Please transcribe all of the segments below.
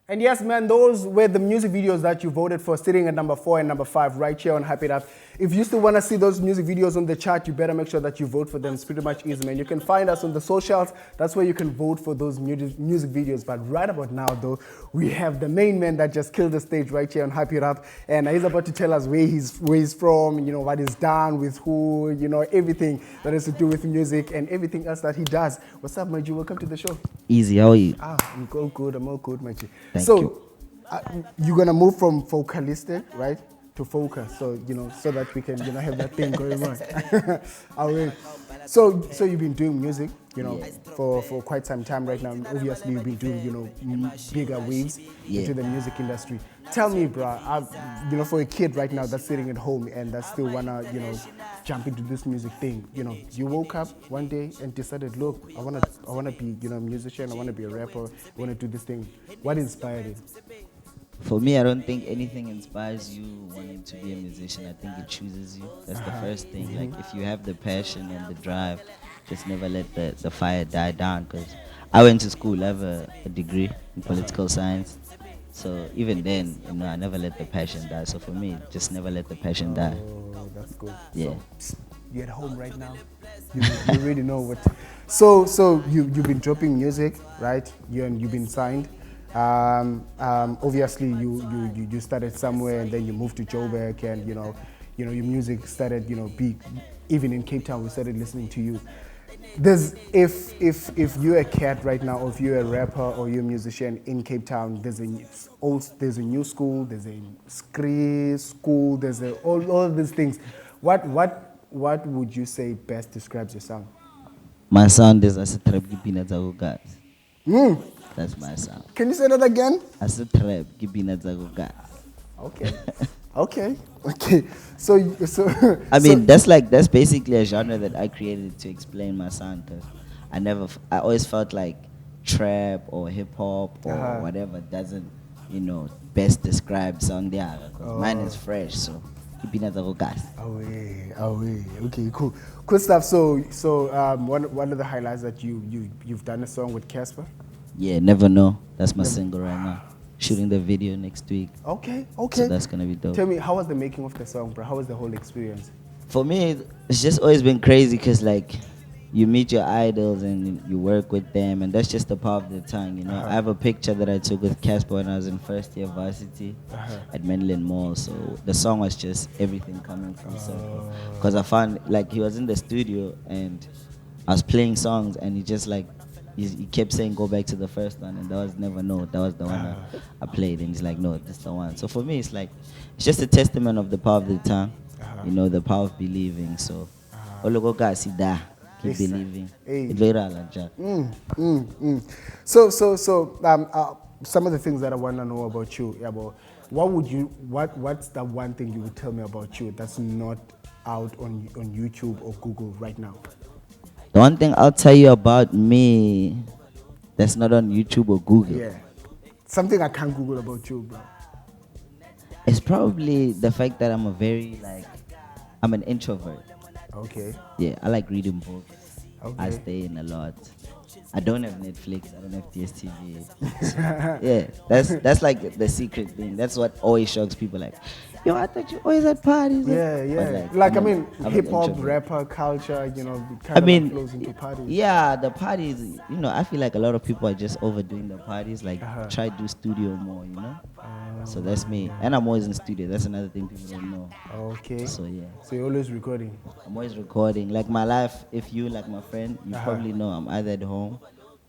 And yes, man, those were the music videos that you voted for, sitting at number 4 and number 5 right here on Hype It Up. If you still want to see those music videos on the chart, you better make sure that you vote for them. It's pretty much easy, man. You can find us on the socials. That's where you can vote for those music videos. But right about now, though, we have the main man that just killed the stage right here on Hype It Up. And he's about to tell us where he's from, you know, what he's done, with who, you know, everything that has to do with music and everything else that he does. What's up, Maji? Welcome to the show. Easy, how are you? I'm all good. I'm all good, Maji. Thank you. You're gonna move from Focalistic, right, to Focus, so you know, so that we can, you know, have that thing going on. So you've been doing music, you know, for quite some time right now. Obviously, you've been doing, you know, bigger waves into the music industry. Tell me, bro, you know, for a kid right now that's sitting at home and that still wanna, you know, jump into this music thing, you know, you woke up one day and decided, look, I wanna be, you know, a musician. I wanna be a rapper. I wanna do this thing. What inspired it? For me, I don't think anything inspires you wanting to be a musician. I think it chooses you. That's the first thing. Like, if you have the passion and the drive, just never let the fire die down. Because I went to school, I have a degree in political science. So even then, you know, I never let the passion die. So for me, just never let the passion die. Oh, that's good. Yeah. So, you're at home right now. You already know what. So you've been dropping music, right? You've been signed. Obviously you started somewhere and then you moved to Joburg, and you know your music started, you know, big. Even in Cape Town, we started listening to you. If you're a cat right now, or if you're a rapper or you're a musician in Cape Town, there's a new school, there's a scree school, there's all of these things. What would you say best describes your sound? My sound is as a trap peanuts guys. That's my sound. Can you say that again? As a trap peanuts guys. Okay. So I mean, that's basically a genre that I created to explain my sound. Cause I always felt like trap or hip hop or whatever doesn't, you know, best describe sound there. Mine is fresh, so keeping it guys. Okay, cool stuff. So one of the highlights that you've done a song with Casper. Yeah, Never Know. That's my single right now. Shooting the video next week. Okay. So that's gonna be dope. Tell me, how was the making of the song, bro? How was the whole experience? For me, it's just always been crazy because, like, you meet your idols and you work with them, and that's just the power of the tongue, you know. I have a picture that I took with Casper when I was in first year varsity at Menlyn Mall. So the song was just everything coming from circle. Because I found, like, he was in the studio and I was playing songs and he just, like, he kept saying go back to the first one, and that was Never Know. That was the one I played, and he's like, no, this is the one. So for me, it's like, it's just a testament of the power of the tongue, you know, the power of believing. So keep believing. So some of the things that I want to know about you, what's the one thing you would tell me about you that's not out on YouTube or Google right now? The one thing I'll tell you about me that's not on YouTube or Google. Yeah. Something I can't Google about you, bro. It's probably the fact that I'm I'm an introvert. Okay. Yeah, I like reading books. Okay. I stay in a lot. I don't have Netflix. I don't have DSTV. Yeah, that's like the secret thing. That's what always shocks people. Like, yo, I thought you always at parties. Yeah. But I'm hip hop, rapper culture, you know, flows into parties. Yeah, the parties, you know, I feel like a lot of people are just overdoing the parties. Like, try to do studio more, you know? So that's me. And I'm always in studio. That's another thing people don't know. Okay. So, yeah. So you're always recording? I'm always recording. Like, my life, if you, like my friend, you probably know I'm either at home,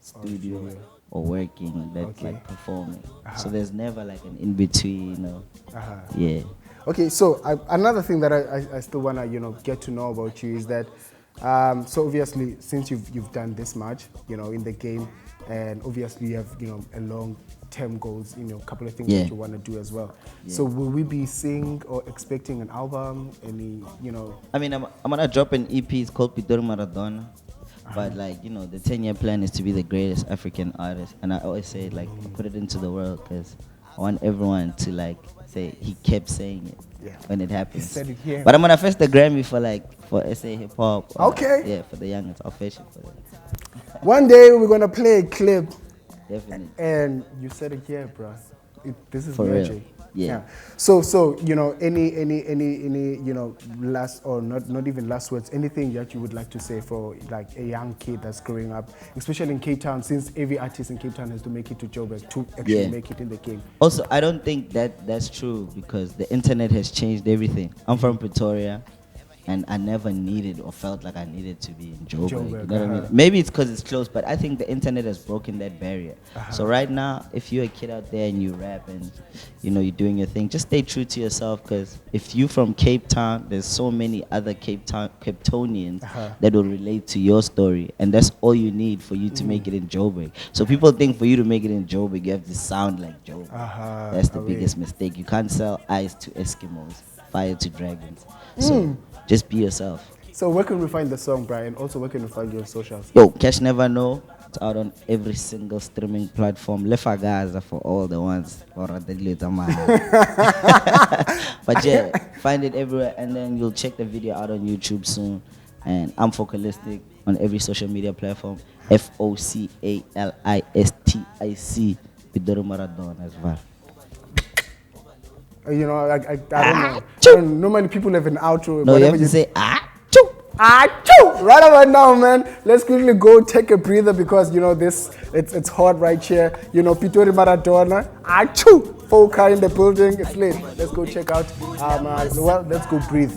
studio, or working, like performing. So there's never like an in-between, you know? Yeah. Okay, so another thing that I still want to, you know, get to know about you is that, so obviously since you've done this much, you know, in the game, and obviously you have, you know, a long-term goals, you know, a couple of things that you want to do as well. Yeah. So will we be seeing or expecting an album, any, you know? I mean, I'm gonna drop an EP. It's called Pitor Maradona. But like, you know, the 10-year plan is to be the greatest African artist, and I always say, like, put it into the world, because I want everyone to like say he kept saying it when it happens. He said it here. But I'm gonna fetch the Grammy for SA hip hop. Okay. Yeah, for the youngest. I'll fetch it for that. One day we're gonna play a clip, Definitely. and you said it here, bro. This is For real. magic. Yeah. So you know, any you know, last or not even last words, anything that you would like to say for like a young kid that's growing up, especially in Cape Town, since every artist in Cape Town has to make it to Joburg to actually Yeah. make it in the game. Also, I don't think that that's true because the internet has changed everything. I'm from Pretoria, and I never needed or felt like I needed to be in Joburg. You Joburg, know what I mean? Maybe it's because it's close, but I think the internet has broken that barrier. So right now, if you're a kid out there and you rap and you know you're doing your thing, just stay true to yourself. Because if you from Cape Town, there's so many other Cape Townians that will relate to your story, and that's all you need for you to make it in Joburg. So people think for you to make it in Joburg, you have to sound like Joburg. That's the biggest mistake. You can't sell ice to Eskimos, fire to dragons. So just be yourself. So where can we find the song, Brian? Also, where can we find you on socials? Yo, Cash Never Know. It's out on every single streaming platform. Lefagaza for all the ones. But yeah, find it everywhere, and then you'll check the video out on YouTube soon. And I'm Focalistic on every social media platform. Focalistic Bidoro Maradona as well. You know, I don't know. Normally people have an outro. No, you have to say choo. Right about now, man. Let's quickly go take a breather because you know it's hot right here. You know, Pitori Maradona. Foca in the building. It's late. Let's go check out. Well, let's go breathe.